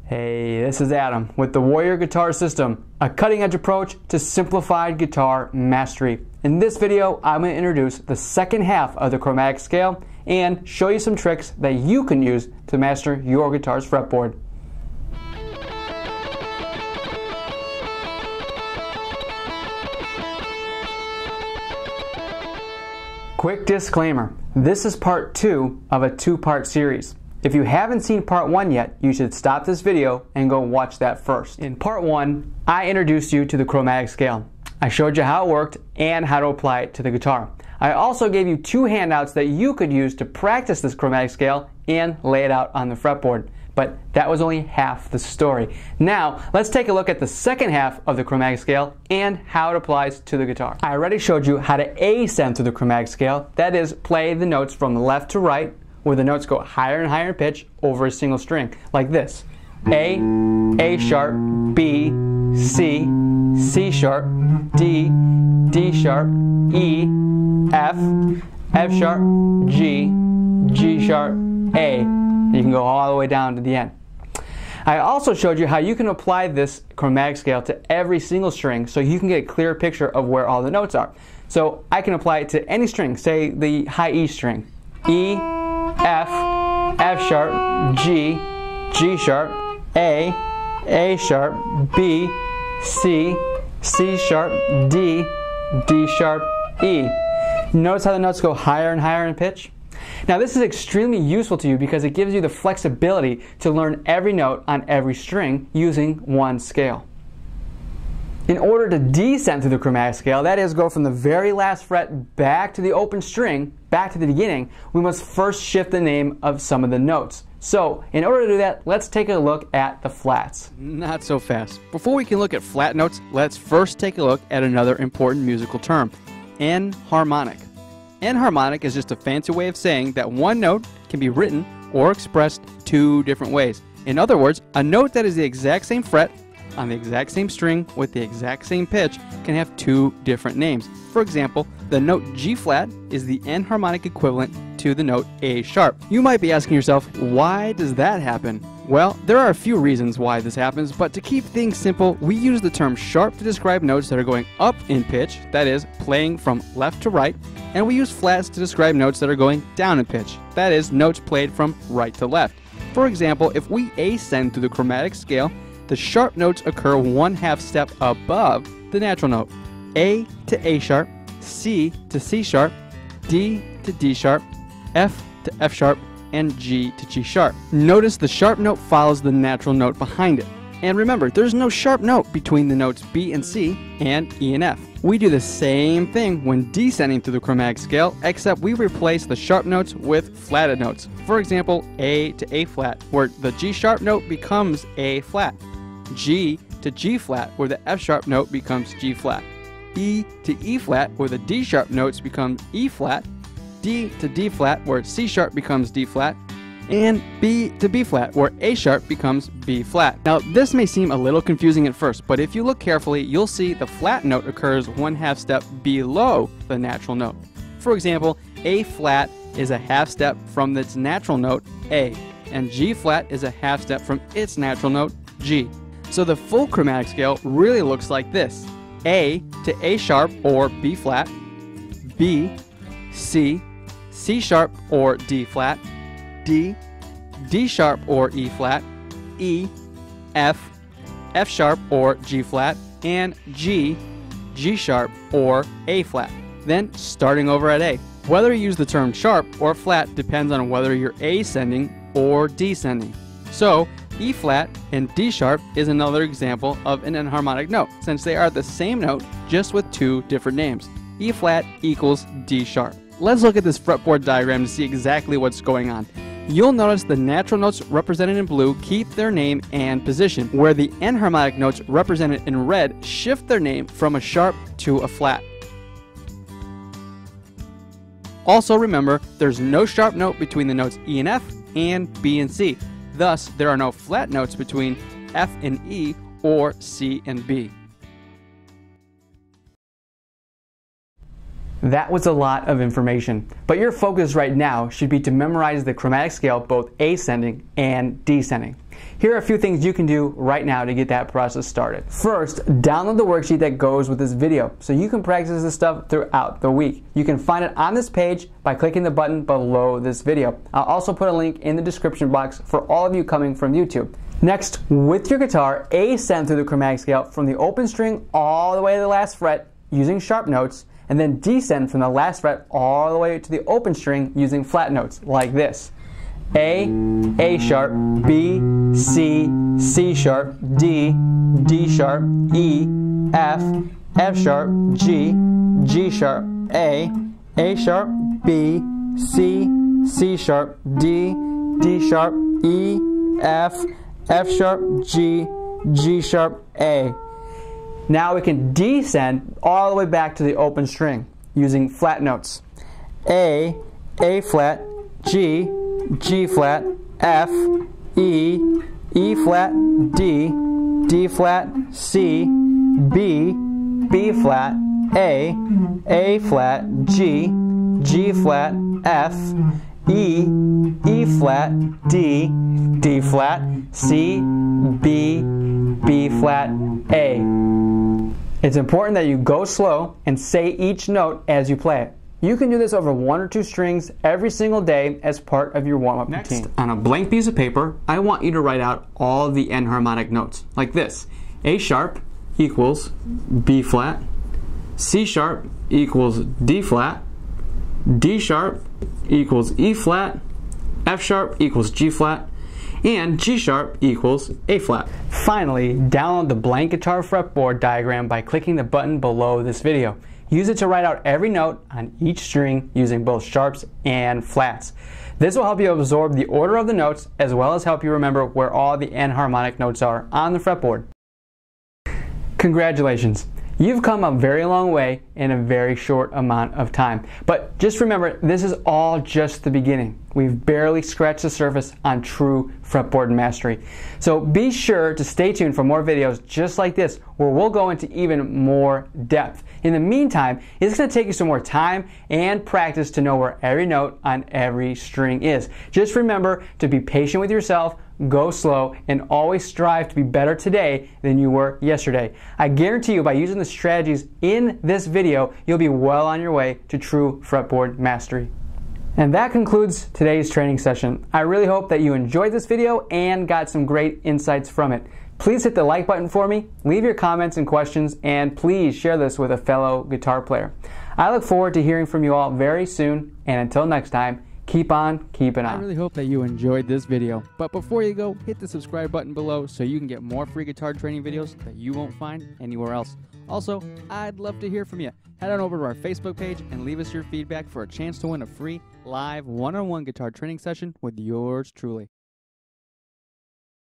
Hey, this is Adam with the Warrior Guitar System, a cutting-edge approach to simplified guitar mastery. In this video, I'm going to introduce the second half of the chromatic scale and show you some tricks that you can use to master your guitar's fretboard. Quick disclaimer, this is part 2 of a 2-part series. If you haven't seen part 1 yet, you should stop this video and go watch that first. In part 1, I introduced you to the chromatic scale. I showed you how it worked and how to apply it to the guitar. I also gave you 2 handouts that you could use to practice this chromatic scale and lay it out on the fretboard. But that was only half the story. Now, let's take a look at the second half of the chromatic scale and how it applies to the guitar. I already showed you how to ascend through the chromatic scale. That is, play the notes from left to right, where the notes go higher and higher in pitch over a single string, like this. A sharp, B, C, C sharp, D, D sharp, E, F sharp, G, G sharp, A. You can go all the way down to the end. I also showed you how you can apply this chromatic scale to every single string so you can get a clear picture of where all the notes are. So I can apply it to any string, say the high E string. E, F sharp, G, G sharp, A sharp, B, C, C sharp, D, D sharp, E. Notice how the notes go higher and higher in pitch? Now this is extremely useful to you because it gives you the flexibility to learn every note on every string using one scale. In order to descend through the chromatic scale, that is, go from the very last fret back to the open string, back to the beginning, we must first shift the name of some of the notes. So, in order to do that, let's take a look at the flats. Not so fast. Before we can look at flat notes, let's first take a look at another important musical term, enharmonic. Enharmonic is just a fancy way of saying that one note can be written or expressed 2 different ways. In other words, a note that is the exact same fret on the exact same string with the exact same pitch can have 2 different names. For example, the note G flat is the enharmonic equivalent to the note A sharp. You might be asking yourself, why does that happen? Well, there are a few reasons why this happens, but to keep things simple, we use the term sharp to describe notes that are going up in pitch, that is, playing from left to right, and we use flats to describe notes that are going down in pitch, that is, notes played from right to left. For example, if we ascend through the chromatic scale, the sharp notes occur 1/2 step above the natural note. A to A sharp, C to C sharp, D to D sharp, F to F sharp, and G to G sharp. Notice the sharp note follows the natural note behind it. And remember, there's no sharp note between the notes B and C and E and F. We do the same thing when descending through the chromatic scale, except we replace the sharp notes with flatted notes. For example, A to A flat, where the G sharp note becomes A flat. G to G flat, where the F sharp note becomes G flat. E to E flat, where the D sharp notes become E flat. D to D flat, where C sharp becomes D flat. And B to B flat, where A sharp becomes B flat. Now this may seem a little confusing at first, but if you look carefully, you'll see the flat note occurs 1/2 step below the natural note. For example, A flat is a 1/2 step from its natural note, A, and G flat is a 1/2 step from its natural note, G. So the full chromatic scale really looks like this. A to A sharp or B flat, B, C, C sharp or D flat, D, D sharp or E flat, E, F, F sharp or G flat, and G, G sharp or A flat. Then starting over at A. Whether you use the term sharp or flat depends on whether you're ascending or descending. So E flat and D sharp is another example of an enharmonic note, since they are the same note just with 2 different names. E flat equals D sharp. Let's look at this fretboard diagram to see exactly what's going on. You'll notice the natural notes represented in blue keep their name and position, where the enharmonic notes represented in red shift their name from a sharp to a flat. Also remember, there's no sharp note between the notes E and F and B and C. Thus, there are no flat notes between F and E or C and B. That was a lot of information, but your focus right now should be to memorize the chromatic scale both ascending and descending. Here are a few things you can do right now to get that process started. First, download the worksheet that goes with this video so you can practice this stuff throughout the week. You can find it on this page by clicking the button below this video. I'll also put a link in the description box for all of you coming from YouTube. Next, with your guitar, ascend through the chromatic scale from the open string all the way to the last fret using sharp notes, and then descend from the last fret all the way to the open string using flat notes like this. A sharp, B, C, C sharp, D, D sharp, E, F, F sharp, G, G sharp, A sharp, B, C, C sharp, D, D sharp, E, F, F sharp, G, G sharp, A. Now we can descend all the way back to the open string using flat notes. A flat, G, G flat, F, E, E flat, D, D flat, C, B, B flat, A flat, G, G flat, F, E, E flat, D, D flat, C, B, B flat, A. It's important that you go slow and say each note as you play it. You can do this over 1 or 2 strings every single day as part of your warm-up routine. Next, on a blank piece of paper, I want you to write out all the enharmonic notes, like this. A sharp equals B flat, C sharp equals D flat, D sharp equals E flat, F sharp equals G flat, and G sharp equals A flat. Finally, download the blank guitar fretboard diagram by clicking the button below this video. Use it to write out every note on each string using both sharps and flats. This will help you absorb the order of the notes as well as help you remember where all the enharmonic notes are on the fretboard. Congratulations! You've come a very long way in a very short amount of time. But just remember, this is all just the beginning. We've barely scratched the surface on true fretboard mastery. So be sure to stay tuned for more videos just like this, where we'll go into even more depth. In the meantime, it's going to take you some more time and practice to know where every note on every string is. Just remember to be patient with yourself, go slow, and always strive to be better today than you were yesterday. I guarantee you by using the strategies in this video, you'll be well on your way to true fretboard mastery. And that concludes today's training session. I really hope that you enjoyed this video and got some great insights from it. Please hit the like button for me, leave your comments and questions, and please share this with a fellow guitar player. I look forward to hearing from you all very soon, and until next time, keep on keeping on. I really hope that you enjoyed this video, but before you go, hit the subscribe button below so you can get more free guitar training videos that you won't find anywhere else. Also, I'd love to hear from you. Head on over to our Facebook page and leave us your feedback for a chance to win a free live one-on-one guitar training session with yours truly.